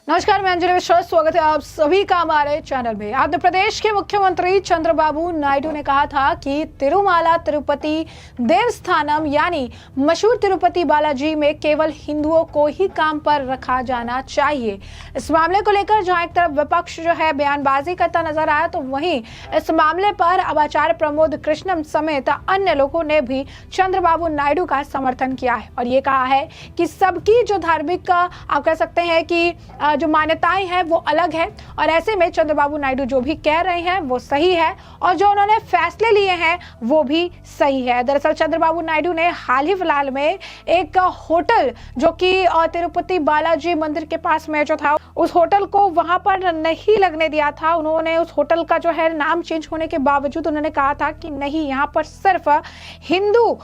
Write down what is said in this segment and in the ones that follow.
नमस्कार, मैं अंजलि मिश्रा। स्वागत है आप सभी का हमारे चैनल में। आंध्र प्रदेश के मुख्यमंत्री चंद्रबाबू नायडू ने कहा था कि तिरुमाला तिरुपति देवस्थानम यानी मशहूर तिरुपति बालाजी में केवल हिंदुओं को ही काम पर रखा जाना चाहिए। इस मामले को लेकर जहां एक तरफ विपक्ष जो है बयानबाजी करता नजर आया, तो वहीं इस मामले पर अब आचार्य प्रमोद कृष्णम समेत अन्य लोगों ने भी चंद्रबाबू नायडू का समर्थन किया है और ये कहा है कि सबकी जो धार्मिक आप कह सकते हैं कि जो मान्यताएं हैं वो अलग है और ऐसे में चंद्रबाबू नायडू जो भी कह रहे हैं वो सही है और जो उन्होंने फैसले लिए हैं वो भी सही है। दरअसल चंद्रबाबू नायडू ने हाल ही फिलहाल में एक होटल जो कि तिरुपति बालाजी मंदिर के पास में जो था, उस होटल को वहां पर नहीं लगने दिया था। उन्होंने उस होटल का जो है नाम चेंज होने के बावजूद उन्होंने कहा था कि नहीं, यहाँ पर सिर्फ हिंदू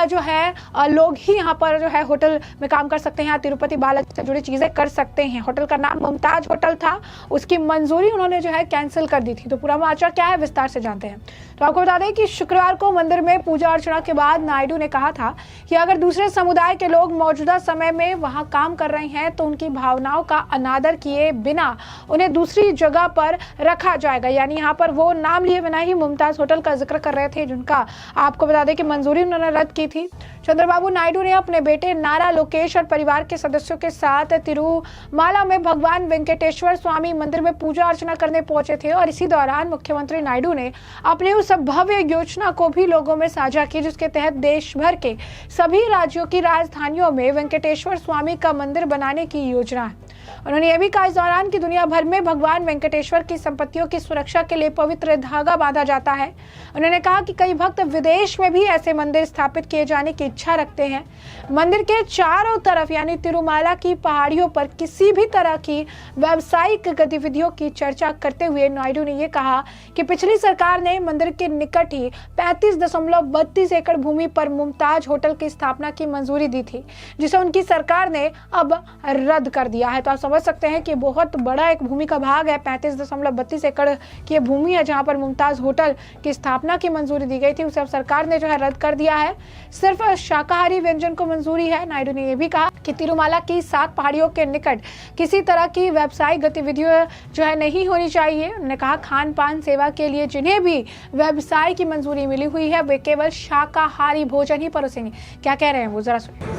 जो है लोग ही यहाँ पर जो है होटल में काम कर सकते हैं, तिरुपति बालाजी से जुड़ी चीजें कर सकते हैं। होटल का नाम मुमताज होटल था, उसकी मंजूरी उन्होंने जो है कैंसिल कर दी थी। तो पूरा मामला क्या है विस्तार से जानते हैं। तो आपको बता दें कि शुक्रवार को मंदिर में पूजा अर्चना के बाद नायडू ने कहा था कि अगर दूसरे समुदाय के लोग मौजूदा समय में वहां काम कर रहे हैं तो उनकी भावनाओं का अनादर किए बिना उन्हें दूसरी जगह पर रखा जाएगा। यानी यहाँ पर वो नाम लिए बिना ही मुमताज होटल का जिक्र कर रहे थे, जिनका आपको बता दें कि मंजूरी उन्होंने रद्द की थी। चंद्रबाबू नायडू ने अपने बेटे नारा लोकेश और परिवार के सदस्यों के साथ तिरुमाला में भगवान वेंकटेश्वर स्वामी मंदिर में पूजा अर्चना करने पहुंचे थे और इसी दौरान मुख्यमंत्री नायडू ने अपने उस भव्य योजना को भी लोगों में साझा की, जिसके तहत देश भर के सभी राज्यों की राजधानियों में वेंकटेश्वर स्वामी का मंदिर बनाने की योजना है। उन्होंने यह भी कहा इस दौरान कि दुनिया भर में भगवान वेंकटेश्वर की संपत्तियों की सुरक्षा के लिए पवित्र धागा बांधा जाता है। उन्होंने कहा कि कई भक्त विदेश में भी ऐसे मंदिर स्थापित किए जाने की इच्छा रखते हैं। मंदिर के चारों तरफ यानी तिरुमाला की पहाड़ियों पर किसी भी तरह की व्यावसायिक गतिविधियों की चर्चा करते हुए नायडू ने यह कहा कि पिछली सरकार ने मंदिर के निकट ही 35.32 एकड़ भूमि पर मुमताज होटल की स्थापना की मंजूरी दी थी, जिसे उनकी सरकार ने अब रद्द कर दिया है। तो आप समझ सकते हैं कि बहुत बड़ा एक भूमि का भाग है, 35.32 एकड़ की भूमि है जहां पर मुमताज होटल की स्थापना की मंजूरी दी गई थी, उसे अब सरकार ने जो है रद्द कर दिया है। सिर्फ शाकाहारी व्यंजन को मंजूरी है। नायडू ने यह भी कहा कि तिरुमाला की 7 पहाड़ियों के निकट किसी तरह की व्यावसायिक गतिविधियां जो है नहीं होनी चाहिए। उन्होंने कहा खान पान सेवा के लिए जिन्हें भी व्यवसाय की मंजूरी मिली हुई है वे केवल शाकाहारी भोजन ही परोसेंगे। क्या कह रहे हैं वो जरा सुनिए।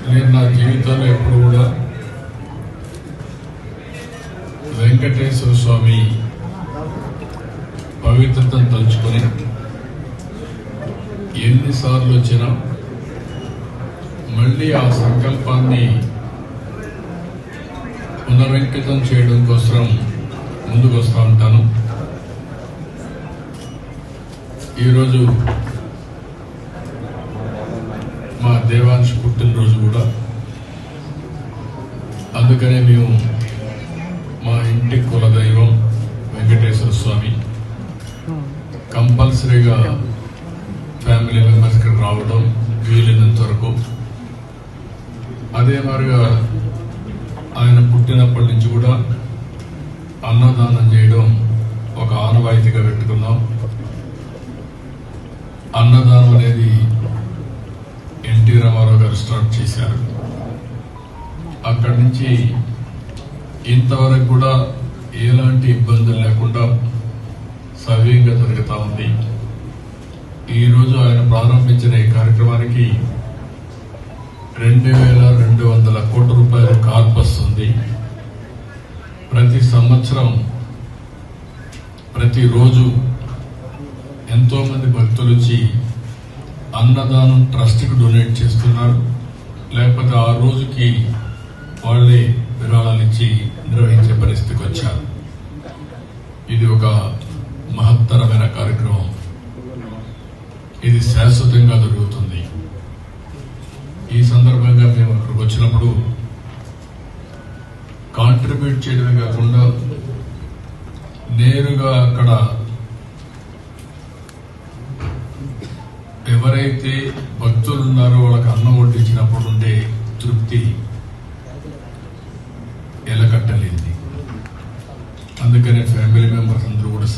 నేను నా జీవితంలో ఎప్పుడు కూడా వెంకటేశ్వర స్వామి పవిత్రతను తలుచుకొని ఎన్నిసార్లు వచ్చినా మళ్ళీ ఆ సంకల్పాన్ని పునరంకితం చేయడం కోసం ముందుకు వస్తూ ఉంటాను. ఈరోజు మా దేవాంశ్ పుట్టినరోజు కూడా, అందుకనే మేము మా ఇంటి కులదైవం వెంకటేశ్వర స్వామి కంపల్సరీగా ఫ్యామిలీ మెంబర్స్కి రావడం వీలైనంత వరకు, అదే మాదిరిగా ఆయన పుట్టినప్పటి నుంచి కూడా అన్నదానం చేయడం ఒక ఆనవాయితీగా పెట్టుకున్నాం. అన్నదానం అనేది ఎన్టీ రామారావు గారు స్టార్ట్ చేశారు. అక్కడి నుంచి ఇంతవరకు కూడా ఎలాంటి ఇబ్బందులు లేకుండా సవ్యంగా జరుగుతూ ఉంది. ఈరోజు ఆయన ప్రారంభించిన ఈ కార్యక్రమానికి 2,200 కోట్ల రూపాయల కార్పస్ ఉంది. ప్రతి సంవత్సరం ప్రతిరోజు ఎంతో మంది భక్తులు వచ్చి అన్నదానం ట్రస్ట్కి డొనేట్ చేస్తున్నారు, లేకపోతే ఆ రోజుకి వాళ్ళే విరాళాలు ఇచ్చి నిర్వహించే పరిస్థితికి వచ్చారు. ఇది ఒక మహత్తరమైన కార్యక్రమం. ఇది శాశ్వతంగా జరుగుతుంది. ఈ సందర్భంగా మేము అక్కడికి వచ్చినప్పుడు కాంట్రిబ్యూట్ చేయడమే కాకుండా నేరుగా అక్కడ ఎవరైతే భక్తులు ఉన్నారో వాళ్ళకి అన్నం వడ్డించినప్పుడు ఉండే తృప్తి ఎలకట్టలేంది. అందుకనే ఫ్యామిలీ మెంబర్స్ అందరూ కూడా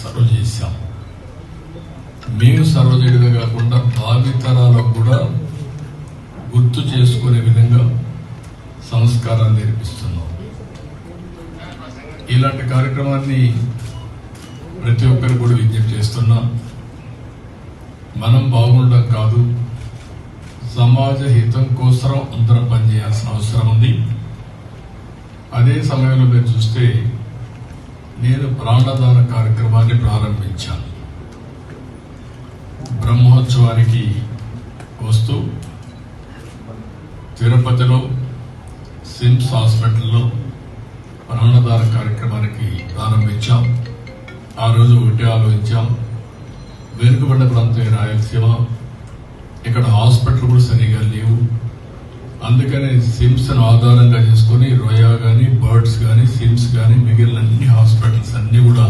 సర్వ్ చేశాం. మేము సర్వ్ చేయడమే కాకుండా భావితరాలకు కూడా గుర్తు చేసుకునే విధంగా సంస్కారాన్ని నేర్పిస్తున్నాం. ఇలాంటి కార్యక్రమాన్ని ప్రతి ఒక్కరు కూడా విజ్ఞప్తి చేస్తున్నా. మనం బాగుండడం కాదు, సమాజ హితం కోసం అందరం పనిచేయాల్సిన అవసరం ఉంది. అదే సమయంలో మీరు చూస్తే నేను ప్రాణదాన కార్యక్రమాన్ని ప్రారంభించాను. బ్రహ్మోత్సవానికి వస్తూ తిరుపతిలో సిమ్స్ హాస్పిటల్లో ప్రాణదాన కార్యక్రమానికి ప్రారంభించాం. ఆ రోజు ఒకటి ఆలోచించాం, వెనుకబడిన ప్రాంతం రాయలసీమ, ఇక్కడ హాస్పిటల్ కూడా సరిగా లేవు. అందుకని సిమ్స్ ఆధారంగా చేసుకుని రోయా కానీ, బర్డ్స్ కానీ, సిమ్స్ కానీ, మిగిలిన అన్ని హాస్పిటల్స్ అన్ని కూడా,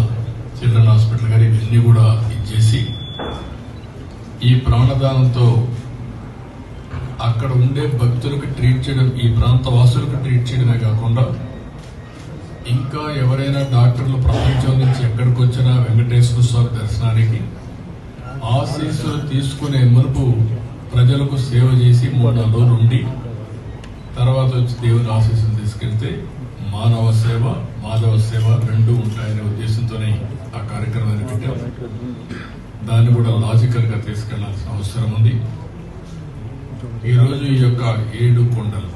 చిల్డ్రన్ హాస్పిటల్ కానీ ఇవన్నీ కూడా ఇచ్చేసి ఈ ప్రాణదానంతో అక్కడ ఉండే భక్తులకు ట్రీట్ చేయడం, ఈ ప్రాంత వాసులకు ట్రీట్ చేయడమే కాకుండా ఇంకా ఎవరైనా డాక్టర్లు ప్రపంచం నుంచి ఎక్కడికి వచ్చినా వెంకటేశ్వర స్వామి దర్శనానికి ఆశీస్సులు తీసుకునే మునుపు ప్రజలకు సేవ చేసి 3-4 రోజులు ఉండి తర్వాత వచ్చి దేవుని ఆశీస్సులు తీసుకెళ్తే మానవ సేవ, మాధవ సేవ రెండూ ఉంటాయనే ఉద్దేశంతోనే ఆ కార్యక్రమాన్ని పెట్టాం. దాన్ని కూడా లాజికల్ గా తీసుకెళ్లాల్సిన అవసరం ఉంది. ఈరోజు ఈ యొక్క 7 కొండలు,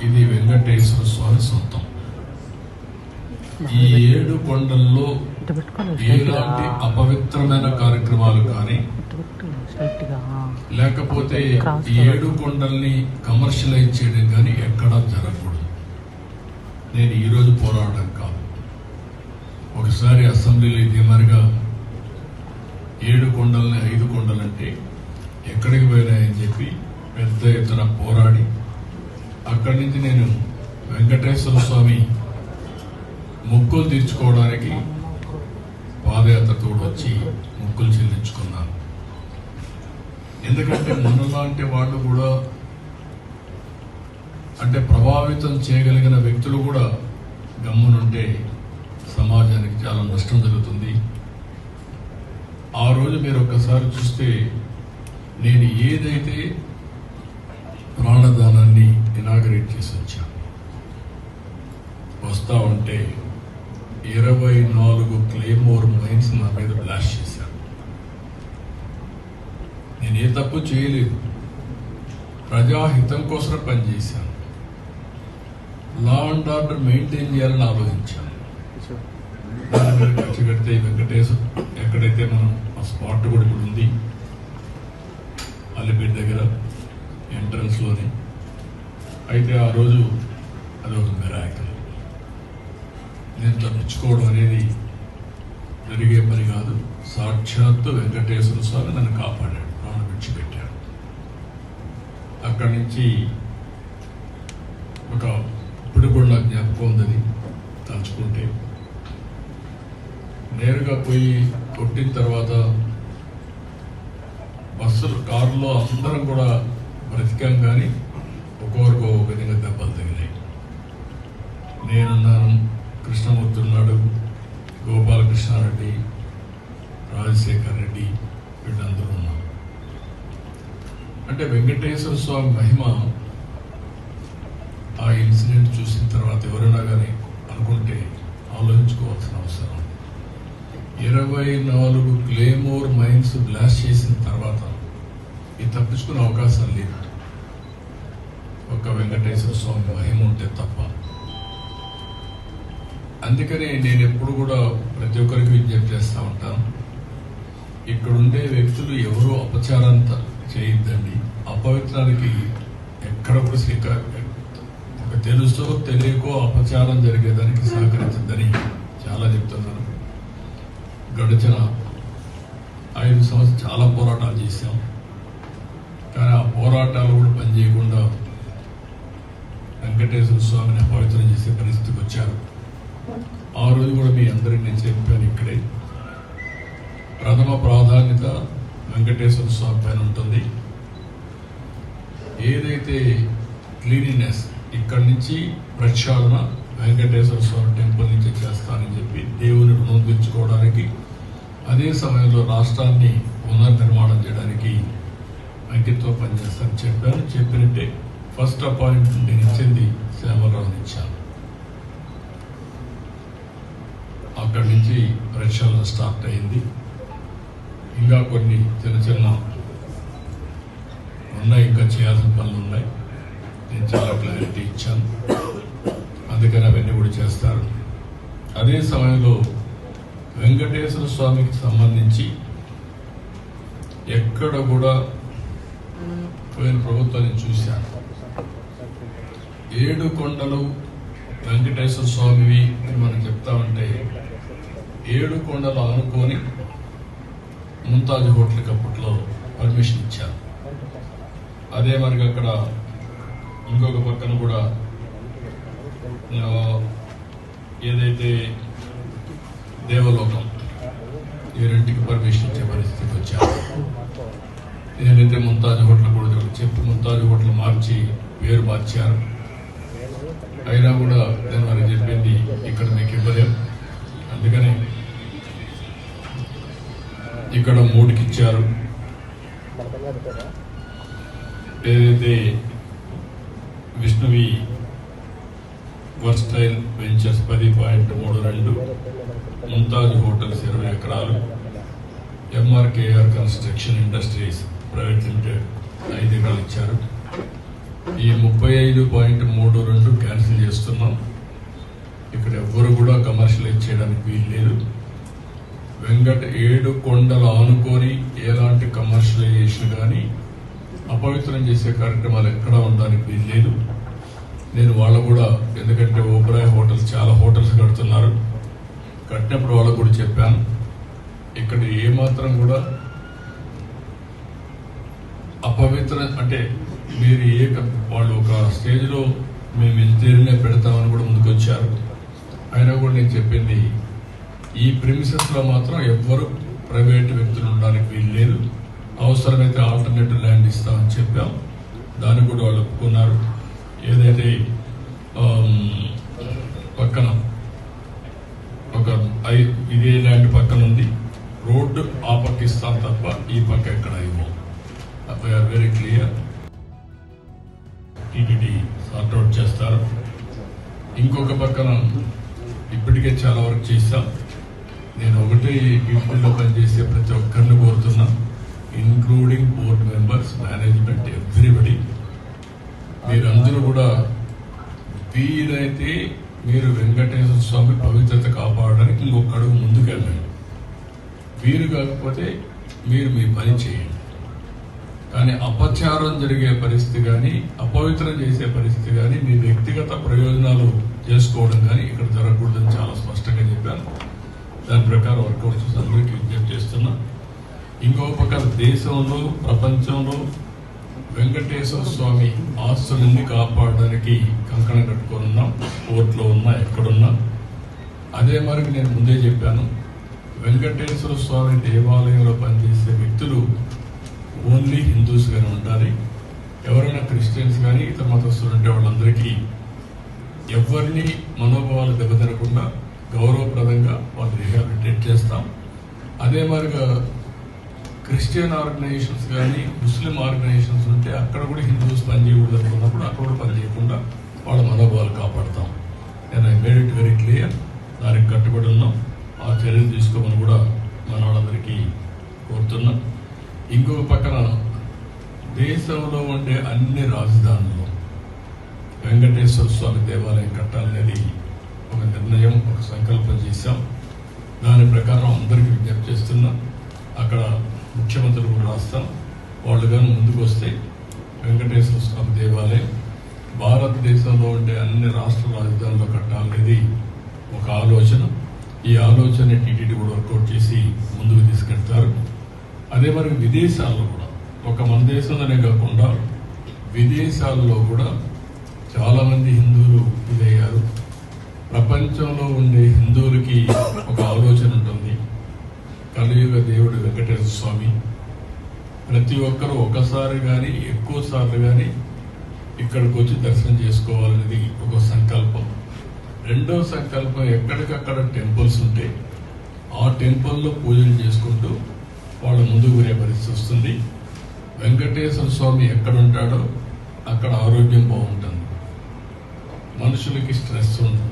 ఇది వెంకటేశ్వర స్వామి సొంతం. ఈ 7 కొండల్లో ఎలాంటి అపవిత్రమైన కార్యక్రమాలు కానీ లేకపోతే ఈ 7 కొండల్ని కమర్షియలైజ్ చేయడం కానీ ఎక్కడా జరగకూడదు. నేను ఈ రోజు పోరాడడం కాదు, ఒకసారి అసెంబ్లీలో ఇదే మరిగా 7 కొండల్ని 5 కొండలంటే ఎక్కడికి పోయినాయని చెప్పి పెద్ద ఎత్తున పోరాడి అక్కడి నుంచి నేను వెంకటేశ్వర స్వామి మొక్కులు తీర్చుకోవడానికి పాదయాత్రతో వచ్చి మొక్కులు చెల్లించుకున్నాను. ఎందుకంటే మనలాంటి వాళ్ళు కూడా, అంటే ప్రభావితం చేయగలిగిన వ్యక్తులు కూడా గమ్మునుంటే సమాజానికి చాలా నష్టం జరుగుతుంది. ఆ రోజు మీరు ఒక్కసారి చూస్తే నేను ఏదైతే ప్రాణదానాన్ని ఇనాగరేట్ చేసి వచ్చాను, వస్తా ఉంటే 24 క్లేమోర్ మైన్స్ నా మీద బ్లాస్ట్ చేశాను. నేను ఏ తప్పు చేయలేదు, ప్రజాహితం కోసం పనిచేశాను, లా అండ్ ఆర్డర్ మెయింటైన్ చేయాలని ఆలోచించాను. దాని మీద ఖర్చు పెడితే వెంకటేశ్వర ఎక్కడైతే మనం ఆ స్పాట్ కూడా ఇప్పుడు ఉంది, అల్లిపేట దగ్గర ఎంట్రన్స్ లోనే. అయితే ఆ రోజు అదొక మిరాకిల్. నేను తప్పించుకోవడం అనేది జరిగే పని కాదు. సాక్షాత్తు వెంకటేశ్వర స్వామి నన్ను కాపాడాడు, ప్రాణం విడిచిపెట్టాడు. అక్కడి నుంచి ఒక ఇప్పుడు కూడా నాకు జ్ఞాపకం ఉందని తలుచుకుంటే, నేరుగా పోయి కొట్టిన తర్వాత బస్సులు, కారులో అందరం కూడా బ్రతికాం, కానీ ఒక్కొక్కరికి ఒక విధంగా దెబ్బలు తగినాయి. నేనున్నాను, కృష్ణమూర్తి ఉన్నాడు, గోపాలకృష్ణారెడ్డి, రాజశేఖర్ రెడ్డి, వీళ్ళందరూ ఉన్నాం. అంటే వెంకటేశ్వర స్వామి మహిమ ఆ ఇన్సిడెంట్ చూసిన తర్వాత ఎవరైనా కానీ అనుకుంటే ఆలోచించుకోవాల్సిన అవసరం. 24 క్లేమోర్ మైన్స్ బ్లాస్ట్ చేసిన తర్వాత ఇది తప్పించుకునే అవకాశం లేదు, ఒక్క వెంకటేశ్వర స్వామి మహిమ ఉంటే తప్ప. అందుకనే నేను ఎప్పుడు కూడా ప్రతి ఒక్కరికి విజ్ఞప్తి చేస్తూ ఉంటాను, ఇక్కడ ఉండే వ్యక్తులు ఎవరో అపచారంత చేయొద్దండి. అపవిత్రానికి ఎక్కడ కూడా ఒక తెలుసో తెలియకో అపచారం జరిగేదానికి సహకరించద్దని చాలా చెప్తున్నాను. గడిచిన 5 సంవత్సరాలు చాలా పోరాటాలు చేశాం, కానీ ఆ పోరాటాలు కూడా పనిచేయకుండా వెంకటేశ్వర స్వామిని అపవిత్రం చేసే పరిస్థితికి వచ్చారు. ఆ రోజు కూడా మీ అందరికీ నేను చెప్పాను, ఇక్కడే ప్రథమ ప్రాధాన్యత వెంకటేశ్వర స్వామి పైన ఉంటుంది. ఏదైతే క్లీనినెస్ ఇక్కడి నుంచి ప్రక్షాళన వెంకటేశ్వర స్వామి టెంపుల్ నుంచి చేస్తానని చెప్పి దేవుని రుణం తీర్చుకోవడానికి, అదే సమయంలో రాష్ట్రాన్ని పునర్నిర్మాణం చేయడానికి అంకితో పనిచేస్తానని చెప్పాను. చెప్పినట్టే ఫస్ట్ అపాయింట్మెంట్ నేను ఇచ్చింది శ్యామలరావుని ఇచ్చాను. అక్కడి నుంచి ప్రక్షాళన స్టార్ట్ అయింది. ఇంకా కొన్ని చిన్న చిన్న ఉన్నాయి, ఇంకా చేయాల్సిన పనులు ఉన్నాయి. నేను చాలా క్లారిటీ ఇచ్చాను, అందుకని అవన్నీ కూడా చేస్తారు. అదే సమయంలో వెంకటేశ్వర స్వామికి సంబంధించి ఎక్కడ కూడా పోయిన ప్రభుత్వాన్ని చూశాను. 7 కొండలు వెంకటేశ్వర స్వామివి అని మనం చెప్తామంటే 7 కొండలు ఆనుకొని ముంతాజ్ హోటల్కి అప్పట్లో పర్మిషన్ ఇచ్చారు. అదే మనకి అక్కడ ఇంకొక పక్కన కూడా ఏదైతే దేవలోకం ఈ రెంటికి పర్మిషన్ ఇచ్చే పరిస్థితికి వచ్చారు. ఏదైతే ముంతాజ్ హోటల్ కూడా చెప్పి ముంతాజ్ హోటల్ మార్చి పేరు మార్చారు. అయినా కూడా నేను వారికి చెప్పింది ఇక్కడ మీకు ఇవ్వలేం, అందుకని ఇక్కడ 3కి ఇచ్చారు. ఏదైతే విష్ణువి వర్స్టైల్ వెంచర్స్ 10.32, ముంతాజ్ హోటల్స్ 20 ఎకరాలు, MRKR construction industries private limited 5 ఎకరాలు ఇచ్చారు. ఈ 35.32 క్యాన్సిల్ చేస్తున్నాం. ఇక్కడ ఎవ్వరు కూడా కమర్షియలైజ్ చేయడానికి వీలు లేదు. 7 కొండలు ఆనుకొని ఎలాంటి కమర్షియలైజేషన్ కానీ అపవిత్రం చేసే కార్యక్రమాలు ఎక్కడా ఉండడానికి వీలు లేదు. నేను వాళ్ళు కూడా, ఎందుకంటే ఓబ్రాయ్ హోటల్స్ చాలా హోటల్స్ కడుతున్నారు, కట్టినప్పుడు వాళ్ళకు కూడా చెప్పాను, ఇక్కడ ఏమాత్రం కూడా అపవిత్ర అంటే మీరు వాళ్ళు ఒక స్టేజ్లో మేము వెజిటేరియనే పెడతామని కూడా ముందుకు వచ్చారు. అయినా కూడా నేను చెప్పింది ఈ ప్రిమిసెస్లో మాత్రం ఎవ్వరు ప్రైవేట్ వ్యక్తులు ఉండడానికి వీలు లేదు. అవసరమైతే ఆల్టర్నేటివ్ ల్యాండ్ ఇస్తామని చెప్పాం, దాన్ని కూడా వాళ్ళు ఒప్పుకున్నారు. ఏదైతే పక్కన ఒక ఇదే ల్యాండ్ పక్కన ఉంది, రోడ్డు ఆ పక్క ఇస్తాం తప్ప ఈ పక్క ఎక్కడ ఇవ్వం. We are very clear. TTD sort out చేస్తారు. ఇంకొక పక్కన ఇప్పటికే చాలా వరకు చేశాం. నేను ఒకటి టీటీడీలో పనిచేసే ప్రతి ఒక్కరిని కోరుతున్నా, including board members, management, everybody, మీరందరూ కూడా వీలైతే మీరు వెంకటేశ్వర స్వామి పవిత్రత కాపాడడానికి ఇంకొక అడుగు ముందుకు వెళ్ళండి. వీలు కాకపోతే మీరు మీ పని చేయండి. కానీ అపచారం జరిగే పరిస్థితి కానీ అపవిత్రం చేసే పరిస్థితి కానీ మీ వ్యక్తిగత ప్రయోజనాలు చేసుకోవడం కానీ ఇక్కడ జరగకూడదని చాలా స్పష్టంగా చెప్పాను. దాని ప్రకారం వర్కౌట్ చేసి అందరికీ విజ్ఞప్తి చేస్తున్నా. ఇంకో పక్క దేశంలో ప్రపంచంలో వెంకటేశ్వర స్వామి ఆస్తులన్నీ కాపాడడానికి కంకణం కట్టుకున్నాం. కోర్టులో ఉన్నా ఎక్కడున్నా అదే మరి నేను ముందే చెప్పాను, వెంకటేశ్వర స్వామి దేవాలయంలో పనిచేసే వ్యక్తులు ఓన్లీ హిందూస్ గానే ఉండాలి. ఎవరైనా క్రిస్టియన్స్ కానీ ఇతర మతస్థులు ఉంటే వాళ్ళందరికీ ఎవరిని మనోభావాలు దెబ్బతినకుండా గౌరవప్రదంగా వాళ్ళు రిహాబిలిటేట్ చేస్తాం. అదే మరిగా క్రిస్టియన్ ఆర్గనైజేషన్స్ కానీ ముస్లిం ఆర్గనైజేషన్స్ ఉంటే అక్కడ కూడా హిందూస్ పనిచేయకూడదు అనుకున్నప్పుడు అక్కడ కూడా పనిచేయకుండా వాళ్ళ మనోభావాలు కాపాడతాం. నేను I made it very clear. దానికి కట్టుబడి ఉన్నాం. ఆ చర్యలు తీసుకోమని కూడా మన వాళ్ళందరికీ కోరుతున్నాం. ఇంకొక పక్కన దేశంలో ఉండే అన్ని రాజధానుల్లో వెంకటేశ్వర స్వామి దేవాలయం కట్టాలనేది ఒక నిర్ణయం, ఒక సంకల్పం చేశాం. దాని ప్రకారం అందరికీ విజ్ఞప్తి చేస్తున్నాం. అక్కడ ముఖ్యమంత్రులు కూడా రాస్తాం. వాళ్ళు కానీ ముందుకు వస్తే వెంకటేశ్వర స్వామి దేవాలయం భారతదేశంలో ఉండే అన్ని రాష్ట్ర రాజధానుల్లో కట్టాలనేది ఒక ఆలోచన. ఈ ఆలోచన టీటీడీ కూడా వర్కౌట్ చేసి ముందుకు తీసుకెళ్తారు. అదే మరి విదేశాల్లో కూడా, ఒక మన దేశంలోనే కాకుండా విదేశాల్లో కూడా చాలామంది హిందువులు ఇదయ్యారు. ప్రపంచంలో ఉండే హిందువులకి ఒక ఆలోచన ఉంటుంది, కలియుగ దేవుడు వెంకటేశ్వర స్వామి, ప్రతి ఒక్కరూ ఒకసారి కానీ ఎక్కువ సార్లు కానీ ఇక్కడికి వచ్చి దర్శనం చేసుకోవాలనేది ఒక సంకల్పం. రెండో సంకల్పం, ఎక్కడికక్కడ టెంపుల్స్ ఉంటే ఆ టెంపుల్లో పూజలు చేసుకుంటూ వాళ్ళ ముందుకు పోయే పరిస్థితి వస్తుంది. వెంకటేశ్వర స్వామి ఎక్కడుంటాడో అక్కడ ఆరోగ్యం బాగుంటుంది, మనుషులకి స్ట్రెస్ ఉండదు।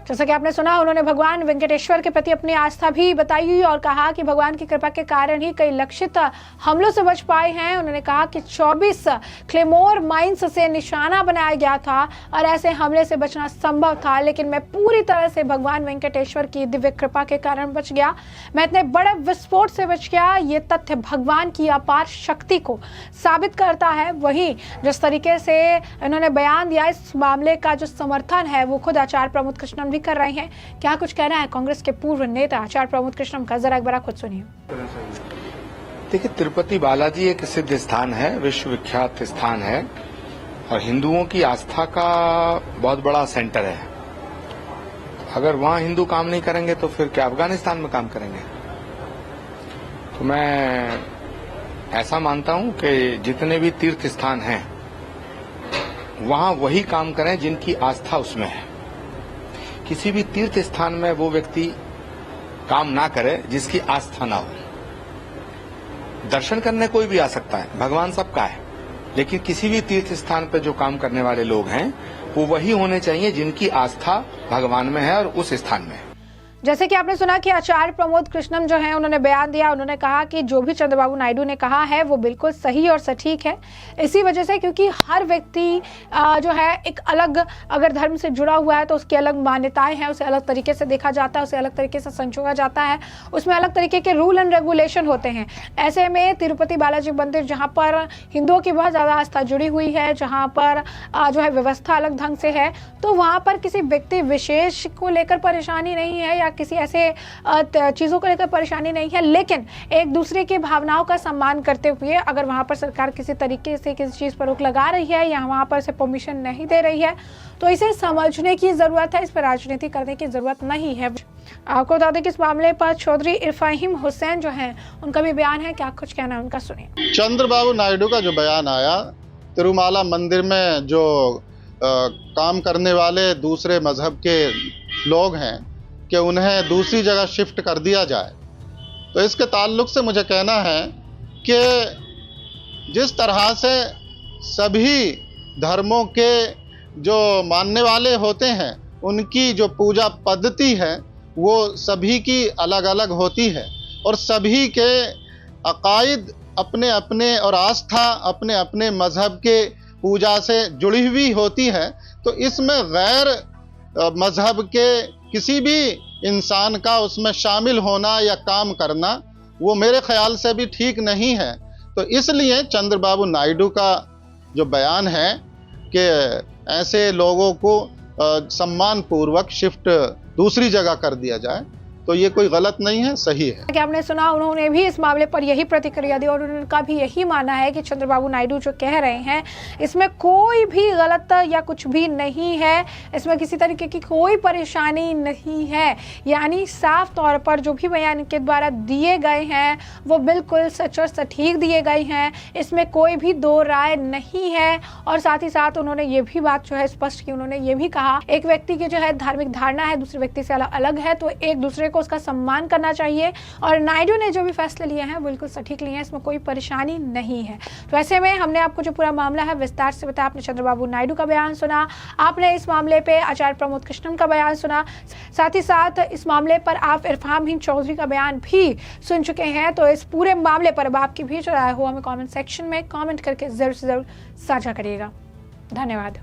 जैसा कि आपने सुना, उन्होंने भगवान वेंकटेश्वर के प्रति अपनी आस्था भी बताई और कहा कि भगवान की कृपा के कारण ही कई लक्षित हमलों से बच पाए हैं। उन्होंने कहा कि 24 क्लेमोर माइंस से निशाना बनाया गया था और ऐसे हमले से बचना संभव था, लेकिन मैं पूरी तरह से भगवान वेंकटेश्वर की दिव्य कृपा के कारण बच गया। मैं इतने बड़े विस्फोट से बच गया। ये तथ्य भगवान की अपार शक्ति को साबित करता है। वहीं जिस तरीके से इन्होंने बयान दिया, इस मामले का जो समर्थन है वो खुद आचार्य प्रमोद कृष्णम भी कर रहे हैं। क्या कुछ कहना है कांग्रेस के पूर्व नेता आचार्य प्रमोद कृष्णम का, जरा एक बार खुद सुनिए। देखिए, तिरुपति बालाजी एक सिद्ध स्थान है, विश्वविख्यात स्थान है और हिंदुओं की आस्था का बहुत बड़ा सेंटर है। अगर वहां हिंदू काम नहीं करेंगे तो फिर क्या अफगानिस्तान में काम करेंगे? तो मैं ऐसा मानता हूं कि जितने भी तीर्थ स्थान हैं वहां वही काम करें जिनकी आस्था उसमें है। किसी भी तीर्थ स्थान में वो व्यक्ति काम ना करे जिसकी आस्था ना हो। दर्शन करने कोई भी आ सकता है, भगवान सबका है, लेकिन किसी भी तीर्थ स्थान पर जो काम करने वाले लोग हैं वो वही होने चाहिए जिनकी आस्था भगवान में है और उस स्थान में है। जैसे कि आपने सुना कि आचार्य प्रमोद कृष्णम जो है उन्होंने बयान दिया। उन्होंने कहा कि जो भी चंद्रबाबू नायडू ने कहा है वो बिल्कुल सही और सटीक है, इसी वजह से क्योंकि हर व्यक्ति जो है एक अलग अगर धर्म से जुड़ा हुआ है तो उसकी अलग मान्यताएं हैं, उसे अलग तरीके से देखा जाता है, उसे अलग तरीके से संजोया जाता है, उसमें अलग तरीके के रूल एंड रेगुलेशन होते हैं। ऐसे में तिरुपति बालाजी मंदिर जहाँ पर हिंदुओं की बहुत ज़्यादा आस्था जुड़ी हुई है, जहाँ पर जो है व्यवस्था अलग ढंग से है, तो वहाँ पर किसी व्यक्ति विशेष को लेकर परेशानी नहीं है या किसी ऐसे चीज़ों को लेकर परेशानी नहीं है, लेकिन एक दूसरे की भावनाओं का सम्मान करते हुए अगर वहाँ पर सरकार किसी तरीके से किसी चीज़ पर रोक लगा रही है या वहाँ पर से परमिशन नहीं दे रही है तो इसे समझने की ज़रूरत है, इस पर राजनीति करने की ज़रूरत नहीं है। आपको बता दें कि इस मामले पर चौधरी इरफाहिम हुसैन जो हैं उनका भी बयान है। क्या कुछ कहना है उनका, सुनिए। चंद्रबाबू नायडू का जो बयान आया, तिरुमाला मंदिर में जो काम करने वाले दूसरे मजहब के लोग हैं कि उन्हें दूसरी जगह शिफ्ट कर दिया जाए, तो इसके ताल्लुक से मुझे कहना है कि जिस तरह से सभी धर्मों के जो मानने वाले होते हैं उनकी जो पूजा पद्धति है वो सभी की अलग अलग होती है और सभी के अकायद अपने अपने और आस्था अपने अपने मजहब के पूजा से जुड़ी हुई होती है। तो इसमें गैर मजहब के किसी भी इंसान का उसमें शामिल होना या काम करना वो मेरे ख्याल से भी ठीक नहीं है। तो इसलिए चंद्रबाबू नायडू का जो बयान है कि ऐसे लोगों को सम्मान पूर्वक शिफ्ट दूसरी जगह कर दिया जाए, तो ये कोई गलत नहीं है, सही है। कि आपने सुना, उन्होंने भी इस मामले पर यही प्रतिक्रिया दी और उनका भी यही मानना है कि चंद्रबाबू नायडू जो कह रहे हैं इसमें कोई भी गलत या कुछ भी नहीं है, इसमें किसी तरीके की कोई परेशानी नहीं है। यानी साफ तौर पर जो भी बयान इनके द्वारा दिए गए हैं वो बिल्कुल सच और सटीक दिए गए हैं, इसमें कोई भी दो राय नहीं है। और साथ ही साथ उन्होंने ये भी बात जो है स्पष्ट की, उन्होंने ये भी कहा एक व्यक्ति की जो है धार्मिक धारणा है दूसरे व्यक्ति से अलग है, तो एक दूसरे को उसका सम्मान करना चाहिए। और नायडू ने जो भी फैसले लिए हैं बिल्कुल सटीक लिए हैं, इसमें कोई परेशानी नहीं है। तो ऐसे में हमने आपको जो पूरा मामला है विस्तार से बताया। आपने चंद्रबाबू नायडू का बयान सुना, आपने इस मामले पे आचार्य प्रमोद कृष्णम का बयान सुना, साथ ही साथ इस मामले पर आप इरफाम चौधरी का बयान भी सुन चुके हैं। तो इस पूरे मामले पर अब आपकी भी जो राय हो हमें कॉमेंट सेक्शन में कॉमेंट करके जरूर से जरूर साझा करिएगा। धन्यवाद।